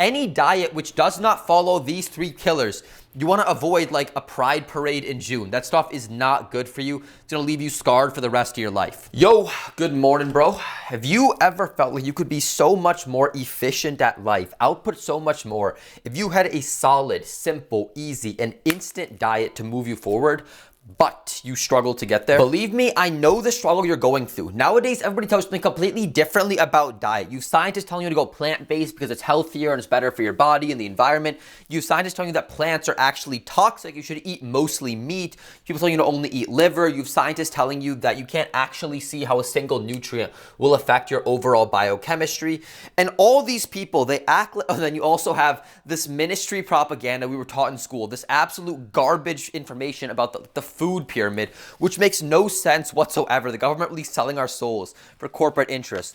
Any diet which does not follow these 3 killers, you want to avoid like a pride parade in June. That stuff is not good for you. It's going to leave you scarred for the rest of your life. Yo, good morning, bro. Have you ever felt like you could be so much more efficient at life, output so much more, if you had a solid, simple, easy, and instant diet to move you forward, but you struggle to get there? Believe me, I know the struggle you're going through. Nowadays, everybody tells you something completely differently about diet. You have scientists telling you to go plant-based because it's healthier and it's better for your body and the environment. You have scientists telling you that plants are actually toxic. You should eat mostly meat. People telling you to only eat liver. You have scientists telling you that you can't actually see how a single nutrient will affect your overall biochemistry. And all these people, they act like, and then you also have this ministry propaganda we were taught in school, this absolute garbage information about the food pyramid, which makes no sense whatsoever. The government really selling our souls for corporate interests.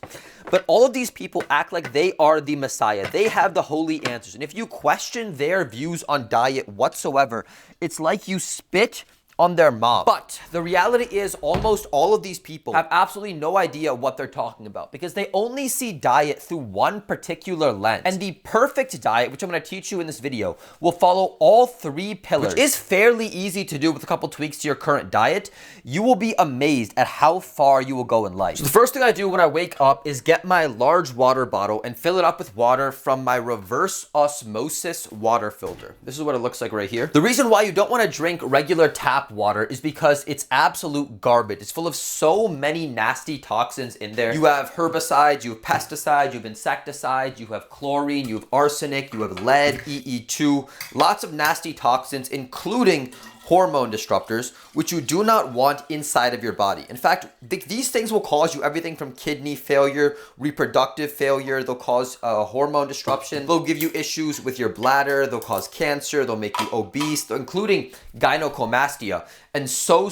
But all of these people act like they are the Messiah. They have the holy answers. And if you question their views on diet whatsoever, it's like you spit on their mom. But the reality is almost all of these people have absolutely no idea what they're talking about because they only see diet through one particular lens. And the perfect diet, which I'm going to teach you in this video, will follow all 3 pillars, which is fairly easy to do with a couple tweaks to your current diet. You will be amazed at how far you will go in life. So the first thing I do when I wake up is get my large water bottle and fill it up with water from my reverse osmosis water filter. This is what it looks like right here. The reason why you don't want to drink regular tap water is because it's absolute garbage. It's full of so many nasty toxins in there. You have herbicides, you have pesticides, you have insecticides, you have chlorine, you have arsenic, you have lead, EE2, lots of nasty toxins, including hormone disruptors, which you do not want inside of your body. In fact, these things will cause you everything from kidney failure, reproductive failure. They'll cause hormone disruption. They'll give you issues with your bladder. They'll cause cancer. They'll make you obese, including gynecomastia, and so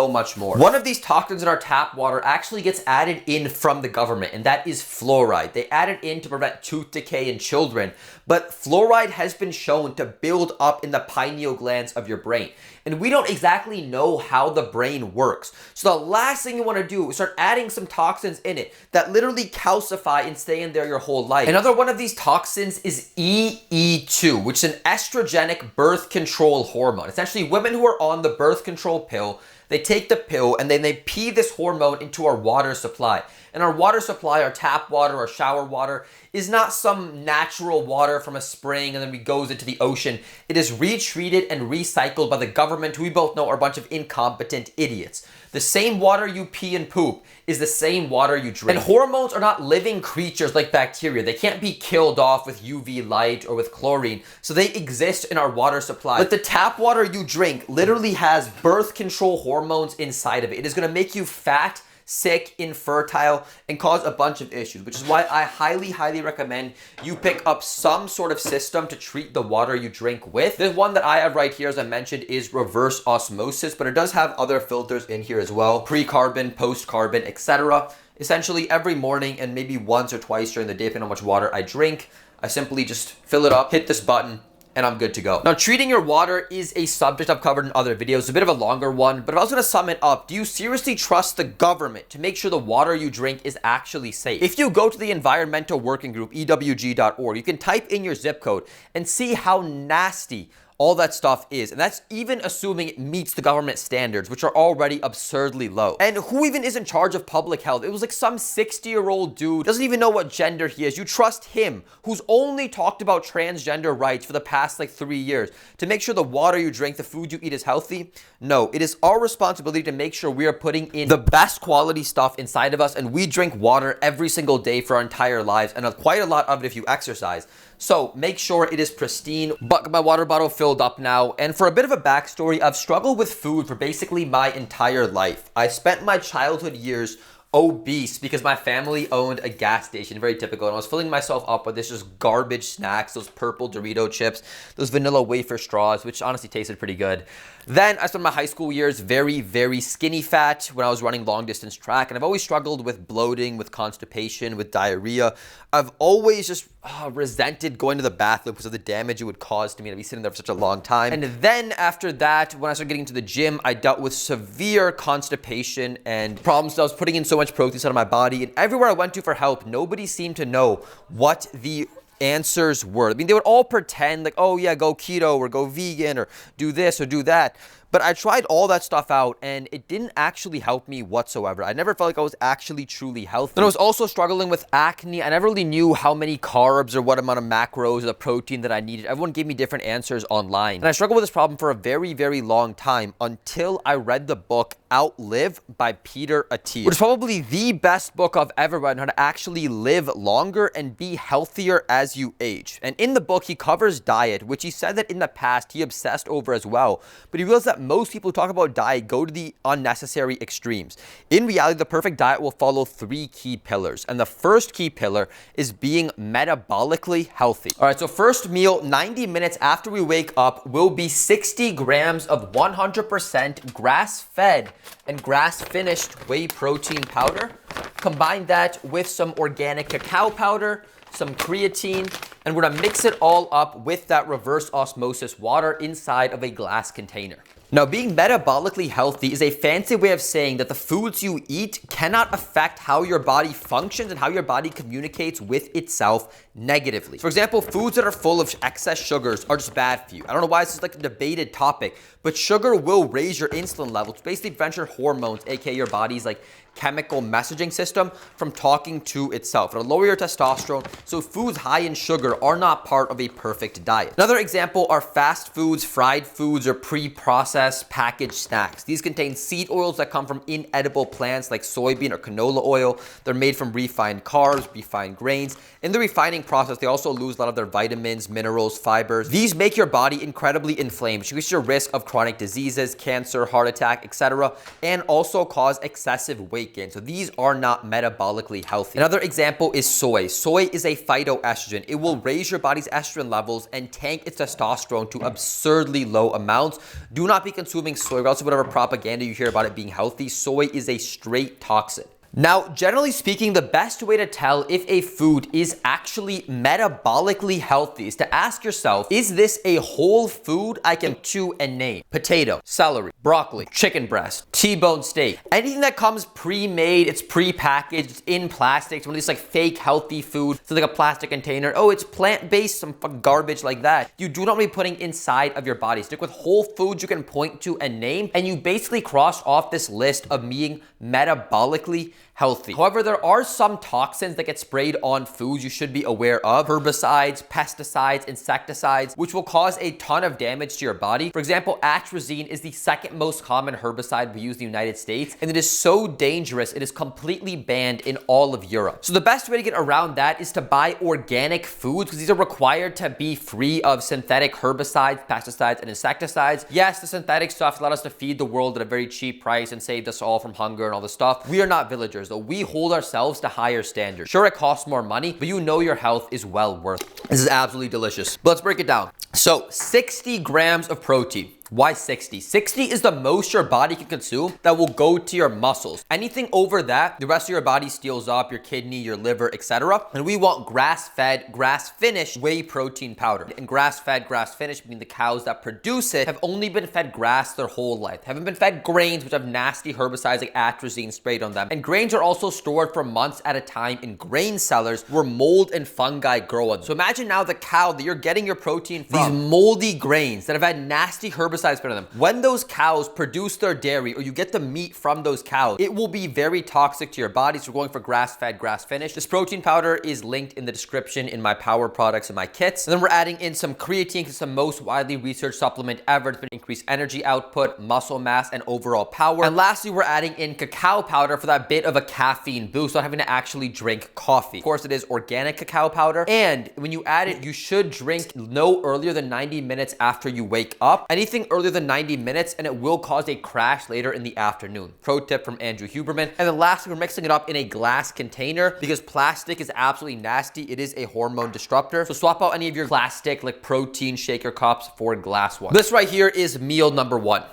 much more. One of these toxins in our tap water actually gets added in from the government, and that is fluoride. They add it in to prevent tooth decay in children, but fluoride has been shown to build up in the pineal glands of your brain. And we don't exactly know how the brain works. So the last thing you want to do is start adding some toxins in it that literally calcify and stay in there your whole life. Another one of these toxins is EE2, which is an estrogenic birth control hormone. Essentially, women who are on the birth control pill, they take the pill and then they pee this hormone into our water supply. And our water supply, our tap water, our shower water, is not some natural water from a spring and then it goes into the ocean. It is retreated and recycled by the government, who we both know are a bunch of incompetent idiots. The same water you pee and poop is the same water you drink. And hormones are not living creatures like bacteria. They can't be killed off with UV light or with chlorine, so they exist in our water supply. But the tap water you drink literally has birth control hormones inside of it. It is going to make you fat, sick, infertile, and cause a bunch of issues, which is why I highly recommend you pick up some sort of system to treat the water you drink with. The one that I have right here, as I mentioned, is reverse osmosis, but it does have other filters in here as well, pre-carbon, post-carbon, etc. Essentially, every morning and maybe once or twice during the day, depending on how much water I drink, I simply just fill it up, hit this button, and I'm good to go. Now, treating your water is a subject I've covered in other videos, a bit of a longer one, but if I was gonna sum it up, do you seriously trust the government to make sure the water you drink is actually safe? If you go to the Environmental Working Group, EWG.org, you can type in your zip code and see how nasty all that stuff is. And that's even assuming it meets the government standards, which are already absurdly low. And who even is in charge of public health? It was like some 60-year-old dude, doesn't even know what gender he is. You trust him, who's only talked about transgender rights for the past like 3 years, to make sure the water you drink, the food you eat is healthy? No, it is our responsibility to make sure we are putting in the best quality stuff inside of us, and we drink water every single day for our entire lives, and quite a lot of it if you exercise. So make sure it is pristine. But my water bottle filled up now. And for a bit of a backstory, I've struggled with food for basically my entire life. I spent my childhood years obese because my family owned a gas station, very typical, and I was filling myself up with this just garbage snacks, those purple Dorito chips, those vanilla wafer straws, which honestly tasted pretty good. Then I spent my high school years very skinny fat when I was running long distance track, and I've always struggled with bloating, with constipation, with diarrhea. I've always just resented going to the bathroom because of the damage it would cause to me to be sitting there for such a long time. And then after that, when I started getting into the gym, I dealt with severe constipation and problems. I was putting in so much protein out of my body, and everywhere I went to for help, nobody seemed to know what the answers were. I mean, they would all pretend like, oh yeah, go keto or go vegan or do this or do that. But I tried all that stuff out and it didn't actually help me whatsoever. I never felt like I was actually truly healthy. And I was also struggling with acne. I never really knew how many carbs or what amount of macros or the protein that I needed. Everyone gave me different answers online. And I struggled with this problem for a very, very long time until I read the book Outlive by Peter Attia, which is probably the best book I've ever read on how to actually live longer and be healthier as you age. And in the book, he covers diet, which he said that in the past he obsessed over as well. But he realized that most people who talk about diet go to the unnecessary extremes. In reality, the perfect diet will follow 3 key pillars. And the first key pillar is being metabolically healthy. All right, so first meal, 90 minutes after we wake up, will be 60 grams of 100% grass-fed and grass-finished whey protein powder. Combine that with some organic cacao powder, some creatine, and we're gonna mix it all up with that reverse osmosis water inside of a glass container. Now, being metabolically healthy is a fancy way of saying that the foods you eat cannot affect how your body functions and how your body communicates with itself negatively. For example, foods that are full of excess sugars are just bad for you. I don't know why this is like a debated topic, but sugar will raise your insulin levels, basically prevent your hormones, aka your body's like chemical messaging system, from talking to itself. It'll lower your testosterone, so foods high in sugar are not part of a perfect diet. Another example are fast foods, fried foods, or pre-processed packaged snacks. These contain seed oils that come from inedible plants like soybean or canola oil. They're made from refined carbs, refined grains. In the refining process, they also lose a lot of their vitamins, minerals, fibers. These make your body incredibly inflamed, which increases your risk of chronic diseases, cancer, heart attack, etc., and also cause excessive weight gain. So these are not metabolically healthy. Another example is soy. Soy is a phytoestrogen. It will raise your body's estrogen levels and tank its testosterone to absurdly low amounts. Do not be consuming soy, regardless of whatever propaganda you hear about it being healthy. Soy is a straight toxin. Now, generally speaking, the best way to tell if a food is actually metabolically healthy is to ask yourself, is this a whole food I can chew and name? Potato, celery, broccoli, chicken breast, T-bone steak. Anything that comes pre-made, it's pre-packaged, it's in plastic, it's one of these like fake healthy food, so like a plastic container. Oh, it's plant-based, some garbage like that. You do not want to be putting inside of your body. Stick with whole foods you can point to and name, and you basically cross off this list of being metabolically healthy. However, there are some toxins that get sprayed on foods you should be aware of. Herbicides, pesticides, insecticides, which will cause a ton of damage to your body. For example, atrazine is the second most common herbicide we use in the United States, and it is so dangerous, it is completely banned in all of Europe. So the best way to get around that is to buy organic foods, because these are required to be free of synthetic herbicides, pesticides, and insecticides. Yes, the synthetic stuff allowed us to feed the world at a very cheap price and saved us all from hunger and all this stuff. We are not villagers, though. We hold ourselves to higher standards. Sure, it costs more money, but you know your health is well worth it. This is absolutely delicious. But let's break it down. So 60 grams of protein. Why 60? 60 is the most your body can consume that will go to your muscles. Anything over that, the rest of your body steals up, your kidney, your liver, etc. And we want grass-fed, grass-finished whey protein powder. And grass-fed, grass-finished, meaning the cows that produce it have only been fed grass their whole life. They haven't been fed grains, which have nasty herbicides like atrazine sprayed on them. And grains are also stored for months at a time in grain cellars where mold and fungi grow on them. So imagine now the cow that you're getting your protein from, these moldy grains that have had nasty herbicides sprayed on them. When those cows produce their dairy, or you get the meat from those cows, it will be very toxic to your body. So we're going for grass-fed, grass-finished. This protein powder is linked in the description in my power products and my kits. And then we're adding in some creatine, because it's the most widely researched supplement ever. It's been increased energy output, muscle mass, and overall power. And lastly, we're adding in cacao powder for that bit of a caffeine boost, not having to actually drink coffee. Of course, it is organic cacao powder. And when you add it, you should drink no earlier than 90 minutes after you wake up. Anything earlier than 90 minutes and it will cause a crash later in the afternoon. Pro tip from Andrew Huberman. And then lastly, we're mixing it up in a glass container because plastic is absolutely nasty. It is a hormone disruptor. So swap out any of your plastic like protein shaker cups for glass ones. This right here is meal number 1.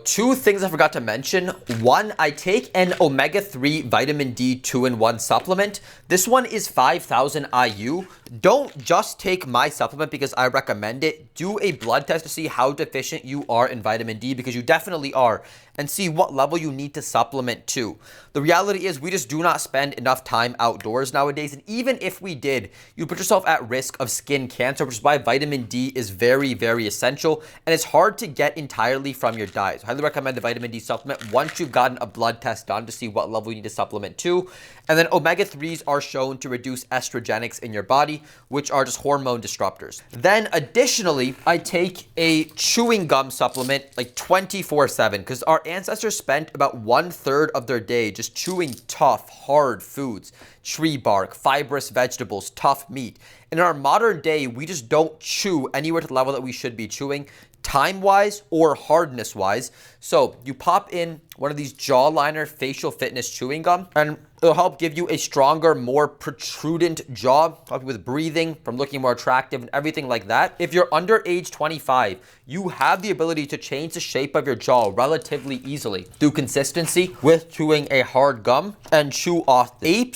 two things I forgot to mention. One, I take an omega-3 vitamin D 2-in-1 supplement. This one is 5,000 IU. Don't just take my supplement because I recommend it. Do a blood test to see how deficient you are in vitamin D, because you definitely are, and see what level you need to supplement to. The reality is we just do not spend enough time outdoors nowadays, and even if we did, you put yourself at risk of skin cancer, which is why vitamin D is very, very essential, and it's hard to get entirely from your diet. So I highly recommend the vitamin D supplement once you've gotten a blood test done to see what level you need to supplement to. And then omega-3s are shown to reduce estrogenics in your body, which are just hormone disruptors. Then additionally, I take a chewing gum supplement like 24/7, because our ancestors spent about 1/3 of their day just chewing tough, hard foods, tree bark, fibrous vegetables, tough meat. In our modern day, we just don't chew anywhere to the level that we should be chewing, time-wise or hardness-wise. So you pop in one of these Jawliner facial fitness chewing gum, and it'll help give you a stronger, more protrudent jaw, help you with breathing, from looking more attractive and everything like that. If you're under age 25, you have the ability to change the shape of your jaw relatively easily through consistency with chewing a hard gum and chew often.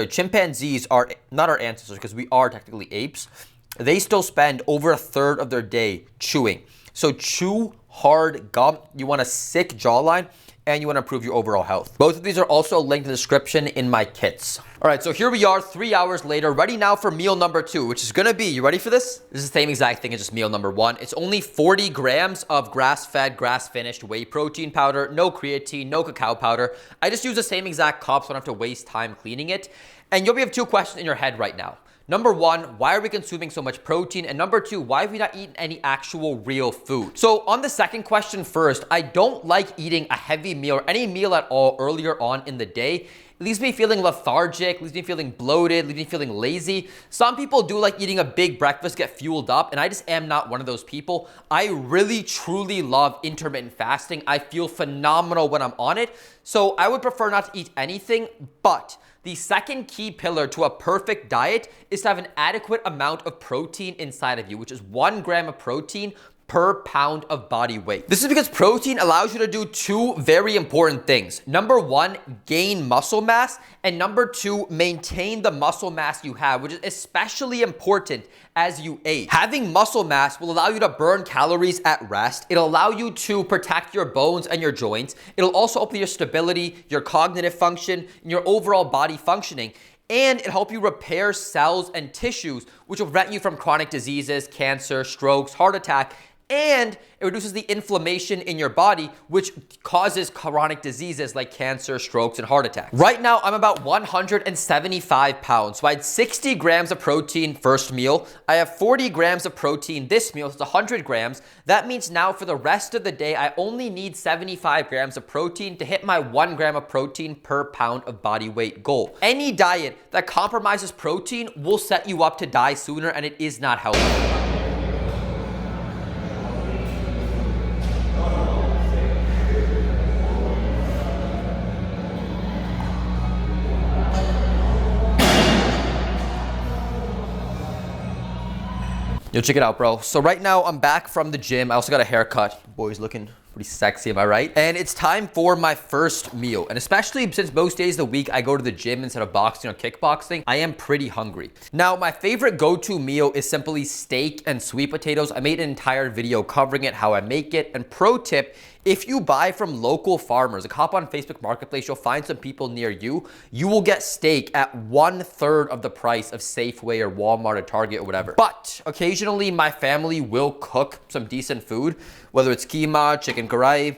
Chimpanzees are not our ancestors, because we are technically apes. They still spend over 1/3 of their day chewing. So chew hard gum. You want a sick jawline, and you want to improve your overall health. Both of these are also linked in the description in my kits. All right, so here we are 3 hours later, ready now for meal number 2, which is gonna be, you ready for this? This is the same exact thing as just meal number 1. It's only 40 grams of grass-fed, grass-finished whey protein powder, no creatine, no cacao powder. I just use the same exact cup, so I don't have to waste time cleaning it. And you'll have two questions in your head right now. Number one, why are we consuming so much protein? And number two, why have we not eaten any actual real food? So on the second question first, I don't like eating a heavy meal or any meal at all earlier on in the day. It leaves me feeling lethargic, leaves me feeling bloated, leaves me feeling lazy. Some people do like eating a big breakfast, get fueled up, and I just am not one of those people. I really, truly love intermittent fasting. I feel phenomenal when I'm on it. So I would prefer not to eat anything, but the second key pillar to a perfect diet is to have an adequate amount of protein inside of you, which is 1 gram of protein per pound of body weight. This is because protein allows you to do two very important things. Number one, gain muscle mass, and number two, maintain the muscle mass you have, which is especially important as you age. Having muscle mass will allow you to burn calories at rest. It'll allow you to protect your bones and your joints. It'll also help your stability, your cognitive function, and your overall body functioning. And it'll help you repair cells and tissues, which will prevent you from chronic diseases, cancer, strokes, heart attack, and it reduces the inflammation in your body, which causes chronic diseases like cancer, strokes, and heart attacks. Right now, I'm about 175 pounds. So I had 60 grams of protein first meal. I have 40 grams of protein this meal, so it's 100 grams. That means now for the rest of the day, I only need 75 grams of protein to hit my 1 gram of protein per pound of body weight goal. Any diet that compromises protein will set you up to die sooner, and it is not healthy. Yo, check it out, bro. So right now I'm back from the gym. I also got a haircut. Boy's looking pretty sexy, am I right? And it's time for my first meal. And especially since most days of the week I go to the gym instead of boxing or kickboxing, I am pretty hungry. Now, my favorite go-to meal is simply steak and sweet potatoes. I made an entire video covering it, how I make it. And pro tip, if you buy from local farmers, like hop on Facebook Marketplace, you'll find some people near you. You will get steak at 1/3 of the price of Safeway or Walmart or Target or whatever. But occasionally my family will cook some decent food, whether it's keema, chicken karai,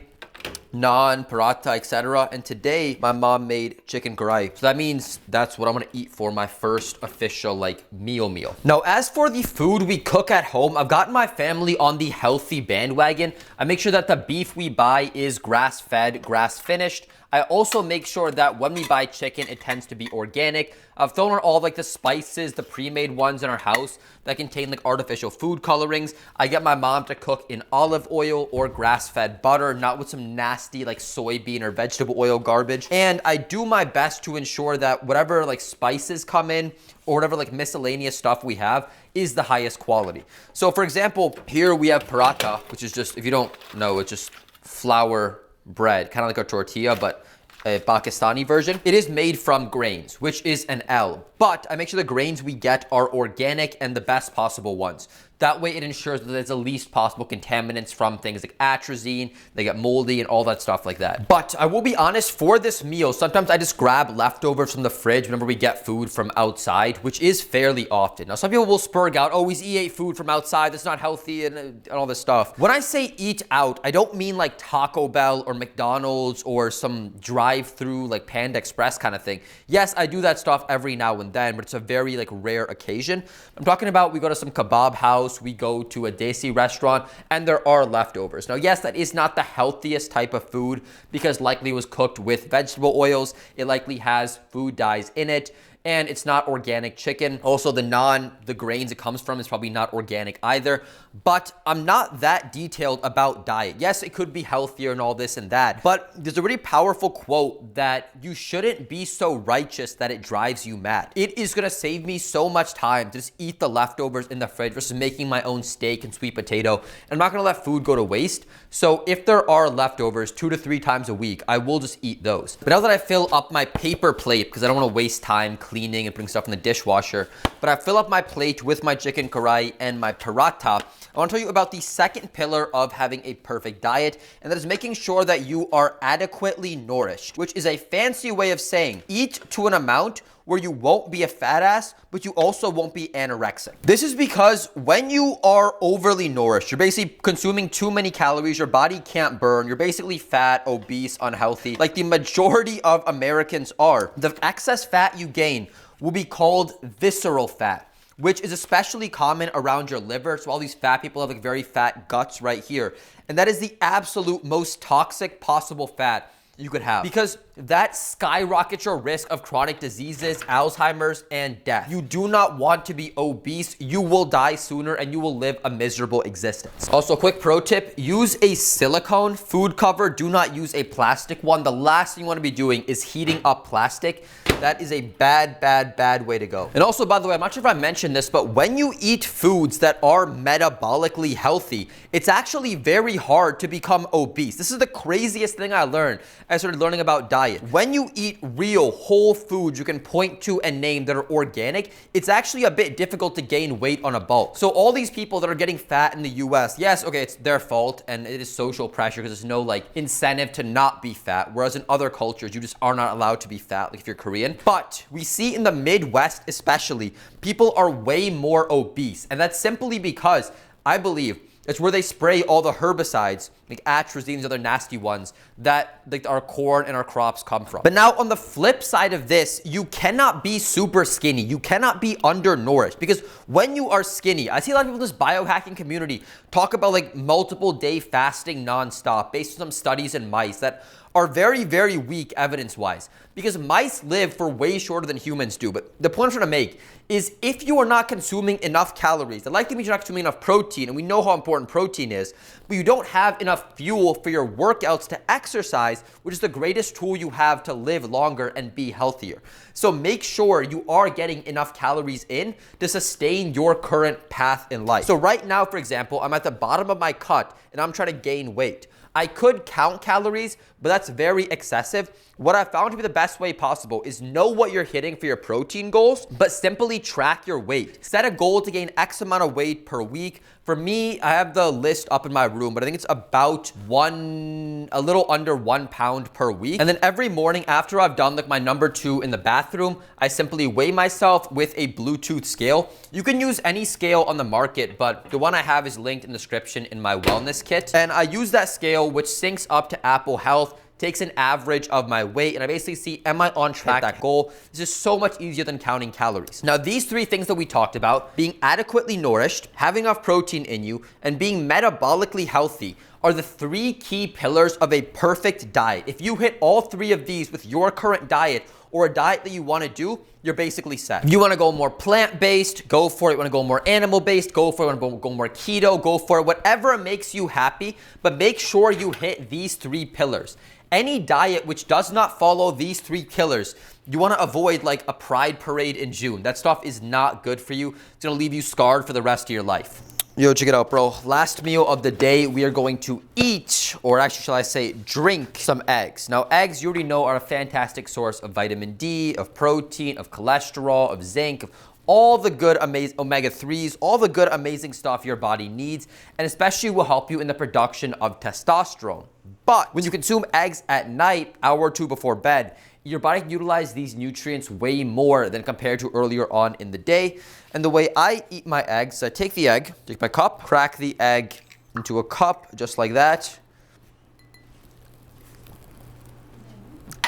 naan, paratha, etc. And today my mom made chicken karai. So that means that's what I'm gonna eat for my first official meal. Now, as for the food we cook at home, I've gotten my family on the healthy bandwagon. I make sure that the beef we buy is grass-fed, grass-finished. I also make sure that when we buy chicken, it tends to be organic. I've thrown in all the spices, the pre-made ones in our house that contain artificial food colorings. I get my mom to cook in olive oil or grass-fed butter, not with some nasty soybean or vegetable oil garbage. And I do my best to ensure that whatever spices come in or whatever miscellaneous stuff we have is the highest quality. So for example, here we have paratha, which is just, if you don't know, it's just flour bread, kind of like a tortilla, but a Pakistani version. It is made from grains, which is an L, but I make sure the grains we get are organic and the best possible ones. That way it ensures that there's the least possible contaminants from things like atrazine, they get moldy and all that stuff like that. But I will be honest, for this meal, sometimes I just grab leftovers from the fridge whenever we get food from outside, which is fairly often. Now, some people will spurg out, oh, he ate food from outside, that's not healthy and all this stuff. When I say eat out, I don't mean like Taco Bell or McDonald's or some drive-through like Panda Express kind of thing. Yes, I do that stuff every now and then, but it's a very like rare occasion. I'm talking about we go to some kebab house, we go to a desi restaurant, and there are leftovers. Now, yes, that is not the healthiest type of food because likely it was cooked with vegetable oils. It likely has food dyes in it, and it's not organic chicken. Also, the grains it comes from is probably not organic either. But I'm not that detailed about diet. Yes, it could be healthier and all this and that, but there's a really powerful quote that you shouldn't be so righteous that it drives you mad. It is gonna save me so much time to just eat the leftovers in the fridge versus making my own steak and sweet potato. I'm not gonna let food go to waste. So if there are leftovers 2 to 3 times a week, I will just eat those. But now that I fill up my paper plate, because I don't wanna waste time cleaning and putting stuff in the dishwasher, but I fill up my plate with my chicken karai and my paratha, I want to tell you about the second pillar of having a perfect diet, and that is making sure that you are adequately nourished, which is a fancy way of saying eat to an amount where you won't be a fat ass, but you also won't be anorexic. This is because when you are overly nourished, you're basically consuming too many calories, your body can't burn, you're basically fat, obese, unhealthy, like the majority of Americans are. The excess fat you gain will be called visceral fat, which is especially common around your liver. So all these fat people have like very fat guts right here. And that is the absolute most toxic possible fat you could have, because that skyrockets your risk of chronic diseases, Alzheimer's, and death. You do not want to be obese. You will die sooner and you will live a miserable existence. Also, quick pro tip, use a silicone food cover. Do not use a plastic one. The last thing you want to be doing is heating up plastic. That is a bad way to go. And also, by the way, I'm not sure if I mentioned this, but when you eat foods that are metabolically healthy, it's actually very hard to become obese. This is the craziest thing I learned. I started learning about diet. When you eat real whole foods you can point to and name that are organic, it's actually a bit difficult to gain weight on a bulk. So all these people that are getting fat in the US, yes, okay, it's their fault and it is social pressure because there's no like incentive to not be fat. Whereas in other cultures, you just are not allowed to be fat, like if you're Korean. But we see in the Midwest especially, people are way more obese. And that's simply because I believe it's where they spray all the herbicides, like atrazine and other nasty ones, that like our corn and our crops come from. But now on the flip side of this, you cannot be super skinny. You cannot be undernourished, because when you are skinny, I see a lot of people in this biohacking community talk about like multiple day fasting nonstop based on some studies in mice that are very weak evidence-wise, because mice live for way shorter than humans do. But the point I'm trying to make is if you are not consuming enough calories, that likely means you're not consuming enough protein, and we know how important protein is, but you don't have enough fuel for your workouts to exercise, which is the greatest tool you have to live longer and be healthier. So make sure you are getting enough calories in to sustain your current path in life. So right now, for example, I'm at the bottom of my cut and I'm trying to gain weight. I could count calories, but that's very excessive. What I found to be the best way possible is know what you're hitting for your protein goals, but simply track your weight. Set a goal to gain X amount of weight per week. For me, I have the list up in my room, but I think it's about a little under 1 pound per week. And then every morning after I've done like my number 2 in the bathroom, I simply weigh myself with a Bluetooth scale. You can use any scale on the market, but the one I have is linked in the description in my wellness kit. And I use that scale, which syncs up to Apple Health, takes an average of my weight, and I basically see, am I on track to that goal? This is so much easier than counting calories. Now, these 3 things that we talked about, being adequately nourished, having enough protein in you, and being metabolically healthy, are the 3 key pillars of a perfect diet. If you hit all 3 of these with your current diet, or a diet that you want to do, you're basically set. You want to go more plant-based, go for it. You want to go more animal-based, go for it. You want to go more keto, go for it. Whatever makes you happy, but make sure you hit these 3 pillars. Any diet which does not follow these 3 pillars, you want to avoid like a pride parade in June. That stuff is not good for you. It's going to leave you scarred for the rest of your life. Yo, check it out, bro. Last meal of the day, we are going to eat, or actually, shall I say, drink some eggs. Now, eggs, you already know, are a fantastic source of vitamin D, of protein, of cholesterol, of zinc, of all the good, amazing omega-3s, all the good, amazing stuff your body needs, and especially will help you in the production of testosterone. But when you consume eggs at night, hour or two before bed, your body can utilize these nutrients way more than compared to earlier on in the day. And the way I eat my eggs, I take the egg, take my cup, crack the egg into a cup, just like that.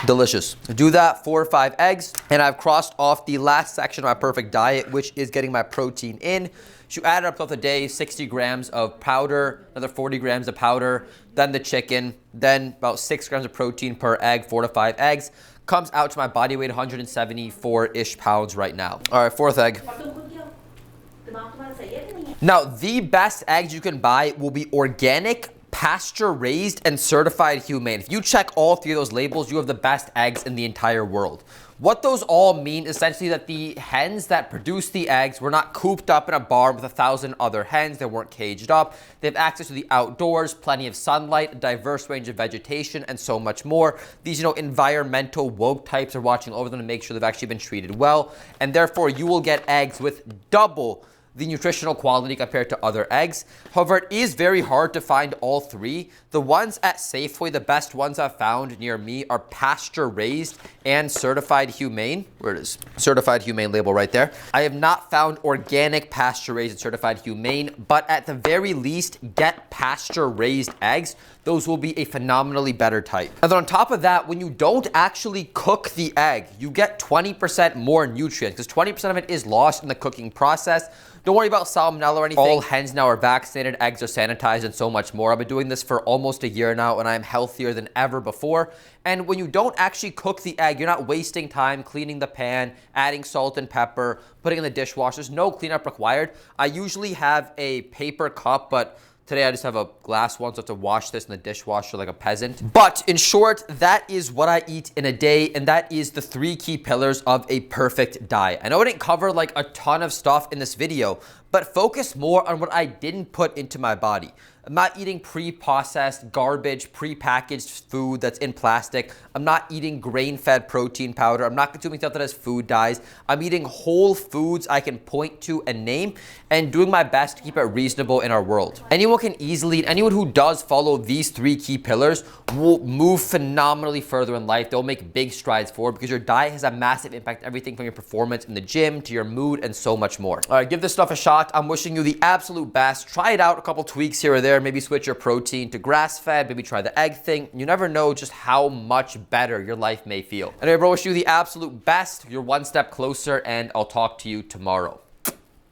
Delicious. Do that 4 or 5 eggs, and I've crossed off the last section of my perfect diet, which is getting my protein in. So you add it up throughout the day, 60 grams of powder, another 40 grams of powder, then the chicken, then about 6 grams of protein per egg, 4 to 5 eggs. Comes out to my body weight, 174-ish pounds right now. All right, 4th egg. Now, the best eggs you can buy will be organic, pasture raised, and certified humane. If you check all 3 of those labels, you have the best eggs in the entire world. What those all mean is essentially that the hens that produce the eggs were not cooped up in a barn with 1,000 other hens. They weren't caged up. They have access to the outdoors, plenty of sunlight, a diverse range of vegetation, and so much more. These, environmental woke types are watching over them to make sure they've actually been treated well. And therefore, you will get eggs with double the nutritional quality compared to other eggs. However, it is very hard to find all 3. The ones at Safeway, the best ones I've found near me, are pasture raised and certified humane. Where it is? Certified humane label right there. I have not found organic pasture raised and certified humane, but at the very least, get pasture raised eggs. Those will be a phenomenally better type. And then on top of that, when you don't actually cook the egg, you get 20% more nutrients because 20% of it is lost in the cooking process. Don't worry about salmonella or anything. All hens now are vaccinated, eggs are sanitized, and so much more. I've been doing this for almost a year now, and I'm healthier than ever before. And when you don't actually cook the egg, you're not wasting time cleaning the pan, adding salt and pepper, putting it in the dishwasher. There's no cleanup required. I usually have a paper cup, but today I just have a glass one, so I have to wash this in the dishwasher like a peasant. But in short, that is what I eat in a day, and that is the 3 key pillars of a perfect diet. I know I didn't cover like a ton of stuff in this video, but focus more on what I didn't put into my body. I'm not eating pre-processed, garbage, pre-packaged food that's in plastic. I'm not eating grain-fed protein powder. I'm not consuming stuff that has food dyes. I'm eating whole foods I can point to and name, and doing my best to keep it reasonable in our world. Anyone can easily, and anyone who does follow these 3 key pillars will move phenomenally further in life. They'll make big strides forward because your diet has a massive impact, everything from your performance in the gym to your mood and so much more. All right, give this stuff a shot. I'm wishing you the absolute best. Try it out, a couple tweaks here or there. Maybe switch your protein to grass-fed, maybe try the egg thing. You never know just how much better your life may feel. Anyway, bro, wish you the absolute best. You're one step closer, and I'll talk to you tomorrow.